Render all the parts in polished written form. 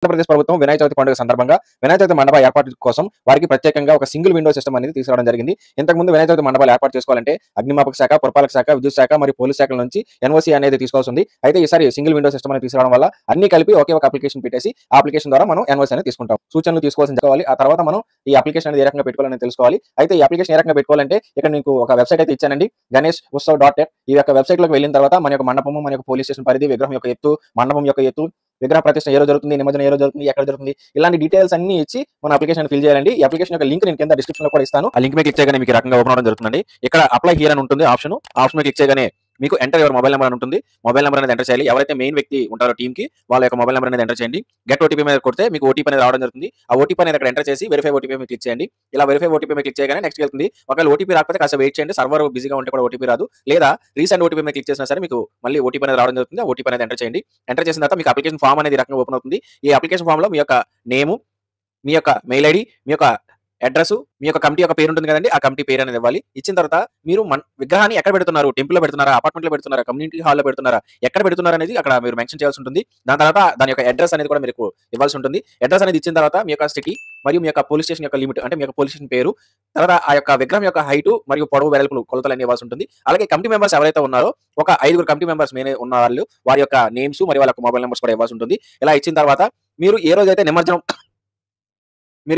ఆంధ్రప్రదేశ్ ప్రభుత్వం వినాయక చవితి పండుగ సందర్భంగా వినాయక చవితి మండప ఏర్పాటు కోసం వారికి ప్రత్యేకంగా ఒక సింగిల్ విండో సిస్టమ్ అనేది తీసుకురావడం జరిగింది. ఇంతకుముందు వినాయక చవితి మండపాలు ఏర్పాటు చేసుకోవాలంటే అగ్నిమాపక శాఖ, పురపాలక శాఖ, విద్యుత్ శాఖ మరియు పోలీస్ శాఖల నుంచి ఎన్ఓసీ అనేది తీసుకోవాల్సి ఉంది. అయితే ఈసారి సింగిల్ విండో సిస్టమ్ అనేది తీసుకురావడం వల్ల అన్ని కలిపి ఒకే ఒక అప్లికేషన్ పెట్టేసి ఆ అప్లికేషన్ ద్వారా మనం ఎన్ఓసీ అనేది తీసుకుంటాం. సూచనలు తీసుకోవాలి. ఆ తర్వాత మనం ఈ అప్లికేషన్ అనేది ఏ రకంగా పెట్టుకోవాలని తెలుసుకోవాలి. అయితే ఈ అప్లికేషన్ ఏ రకంగా పెట్టుకోవాలంటే ఇక్కడ మీకు ఒక వెబ్సైట్ అయితే ఇచ్చానండి, ganeshutshav.in. ఈ యొక్క వెబ్సైట్ లోకి వెళ్ళిన తర్వాత మన యొక్క మండపము, మన యొక్క పోలీస్ స్టేషన్ పరిధి, విగ్రహం యొక్క ఎత్తు, మండపం యొక్క ఎత్తు, విగ్రహ ప్రతిష్ట ఏ రోజు జరుగుతుంది, నిమజ్జనం ఏ రోజు జరుగుతుంది, ఎక్కడ జరుగుతుంది, ఇలాంటి డీటెయిల్స్ అన్ని ఇచ్చి మన అప్లికేషన్ ఫిల్ చేయాలండి. ఈ అప్లికేషన్ యొక్క లింక్ నేను కింద డిస్క్రిప్షన్ లో కూడా ఇస్తాను. ఆ లింక్ మీద క్లిక్ చేయగానే మీకు రకంగా ఓపెన్ అవడం జరుగుతుందండి. ఇక్కడ అప్లై హియర్ అని ఉంటుంది ఆప్షన్ మీద క్లిక్ చేయగానే మీకు ఎంటర్ యువర్ మొబైల్ నెంబర్ అని ఉంటుంది. మొబైల్ నెంబర్ అనేది ఎంటర్ చేయాలి. ఎవరైతే మెయిన్ వ్యక్తి ఉంటారో టీమ్ కి వాళ్ళ యొక్క మొబైల్ నెంబర్ అనేది ఎంటర్ చేయండి. గెట్ ఓటీపీ మీద కొడితే మీకు ఓటీపీ అనేది రావడం జరుగుతుంది. ఆ ఓటీపీ అనేది అక్కడ ఎంటర్ చేసి వెరిఫై ఓటీపీ మీద క్లిక్ చేయండి. ఇలా వెరిఫై ఓటీపీ మీద క్లిక్ చేయగానే నెక్స్ట్ వెళ్తుంది. ఒకవేళ ఓటీపీ రాకపోతే కాస్త వెయిట్ చేయండి, సర్వర్ బిజీగా ఉంటే కూడా ఓటీపీ రాదు. లేదా రీసెంట్ ఓటీపీ మీద క్లిక్ చేసినా సరే మీకు మళ్ళీ ఓటీపీ అనేది రావడం జరుగుతుంది. ఆ ఓటీపీ అనేది ఎంటర్ చేయండి. ఎంటర్ చేసిన తర్వాత మీకు అప్లికేషన్ ఫామ్ అనేది రకంగా ఓపెన్ అవుతుంది. ఈ అప్లికేషన్ ఫామ్ లో మీ యొక్క నేము, మీ యొక్క మెయిల్ ఐడి, మీ యొక్క అడ్రస్, మీ యొక్క కమిటీ యొక్క పేరు ఉంటుంది కదండి, ఆ కమిటీ పేరు అనేది ఇవ్వాలి. ఇచ్చిన తర్వాత మీరు విగ్రహాన్ని ఎక్కడ పెడుతున్నారు, టెంపుల్ లో పెడుతున్నారా, అపార్ట్మెంట్ లో పెడుతున్నారా, కమ్యూనిటీ హాల్లో పెడుతున్నారా, ఎక్కడ పెడుతున్నారు అనేది అక్కడ మీరు మెన్షన్ చేయాల్సి ఉంటుంది. దాని తర్వాత దాని యొక్క అడ్రస్ అనేది కూడా మీకు ఇవ్వాల్సి ఉంటుంది. అడ్రస్ అనేది ఇచ్చిన తర్వాత మీ యొక్క సిటీ మరియు మీ యొక్క పోలీస్ స్టేషన్ యొక్క లిమిట్, అంటే మీ యొక్క పోలీస్ స్టేషన్ పేరు, తర్వాత ఆ యొక్క విగ్రహం యొక్క హైట్ మరియు పొడవు వెడల్పులు కొలతలు అన్ని ఇవ్వాల్సి ఉంటుంది. అలాగే కమిటీ మెంబర్స్ ఎవరైతే ఉన్నారో ఒక 5 కమిటీ మెంబర్స్ ఉన్న వాళ్ళు వారి యొక్క నేమ్స్ మరియు వాళ్ళ యొక్క మొబైల్ నెంబర్స్ కూడా ఇవ్వాల్సి ఉంటుంది. ఇలా ఇచ్చిన తర్వాత మీరు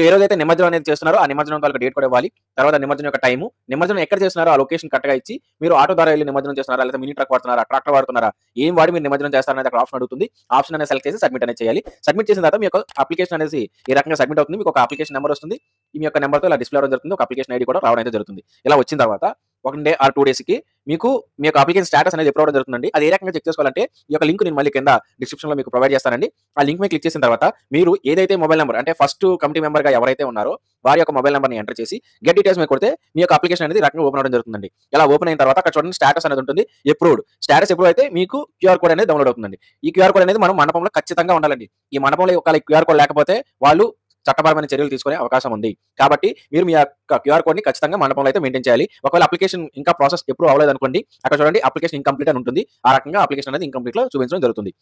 ఏ రోజైతే నిమజ్జనం అనేది చేస్తున్నారో ఆ నిమజ్జనం తాలూకా డేట్ కూడా ఇవ్వాలి. తర్వాత నిమజ్జనం యొక్క టైము, నిమజ్జనం ఎక్కడ చేస్తున్నారో ఆ లొకేషన్ కరెక్ట్‌గా ఇచ్చి, మీరు ఆటో ద్వారా వెళ్లి నిమజ్జనం చేస్తున్నారా, లేదా మినీ ట్రక్ వాడుతున్నారా, ట్రాక్టర్ వాడుతున్నారా, ఏం వాడి మీరు నిమజ్జనం చేస్తారనేది అక్కడ ఆప్షన్ అడుగుతుంది. ఆప్షన్ అనేది సెలెక్ట్ చేసి సబ్మిట్ అనేది చేయాలి. సబ్మిట్ చేసిన తర్వాత మీ యొక్క అప్లికేషన్ అనేది ఈ రకంగా సబ్మిట్ అవుతుంది. మీకు ఒక అప్లికేషన్ నెంబర్ వస్తుంది. మీ యొక్క నెంబర్‌తో ఇలా డిస్‌ప్లే అవ్వడం జరుగుతుంది. ఒక అప్లికేషన్ ఐడీ కూడా రావడం అయితే జరుగుతుంది. ఇలా వచ్చిన తర్వాత 1 డే ఆర్ 2 డేస్‌కి మీకు మీ యొక్క అప్లికేషన్ స్టేటస్ అనేది ఎప్పుడు రావడం జరుగుతుందండి. అది ఏ రకంగా చెక్ చేసుకోవాలంటే ఈ యొక్క లింక్ నేను మళ్ళీ కింద డిస్క్రిప్షన్‌లో మీకు ప్రొవైడ్ చేస్తానండి. ఆ లింక్ మీద క్లిక్ చేసిన తర్వాత మీరు ఏదైతే మొబైల్ నంబర్, అంటే ఫస్ట్ కమిటీ మెంబర్‌గా ఎవరైతే ఉన్నారో వారి యొక్క మొబైల్ నంబర్‌ని ఎంటర్ చేసి గెట్ డీటెయిల్స్ మీద కొడితే మీ యొక్క అప్లికేషన్ అనేది ఈ రకంగా ఓపెన్ అవ్వడం జరుగుతుందండి. ఇలా ఓపెన్ అయిన తర్వాత అక్కడ చూడండి స్టేటస్ అనేది ఉంటుంది. అప్రూవ్డ్. స్టేటస్ అప్రూవ్ అయితే మీకు క్యూఆర్ కోడ్ అనేది డౌన్‌లోడ్ అవుతుందండి. ఈ క్యూఆర్ కోడ్ అనేది మనం మండపంలో ఖచ్చితంగా ఉండాలండి. ఈ మండపంలో ఒకవేళ క్యూఆర్ కోడ్ లేకపోతే వాళ్ళు చట్టపరమైన చర్యలు తీసుకునే అవకాశం ఉంది. కాబట్టి మీరు మీ యొక్క క్యూఆర్ కోడ్‌ని ఖచ్చితంగా మండపంలో అయితే మెయింటైన్ చేయాలి. ఒకవేళ అప్లికేషన్ ఇంకా ప్రాసెస్ అప్రూవ్ అవ్వలేదనుకోండి, అక్కడ చూడండి అప్లికేషన్ ఇన్‌కంప్లీట్ అని ఉంటుంది. ఆ రకంగా అప్లికేషన్ అనేది ఇన్‌కంప్లీట్‌లో చూపించడం జరుగుతుంది.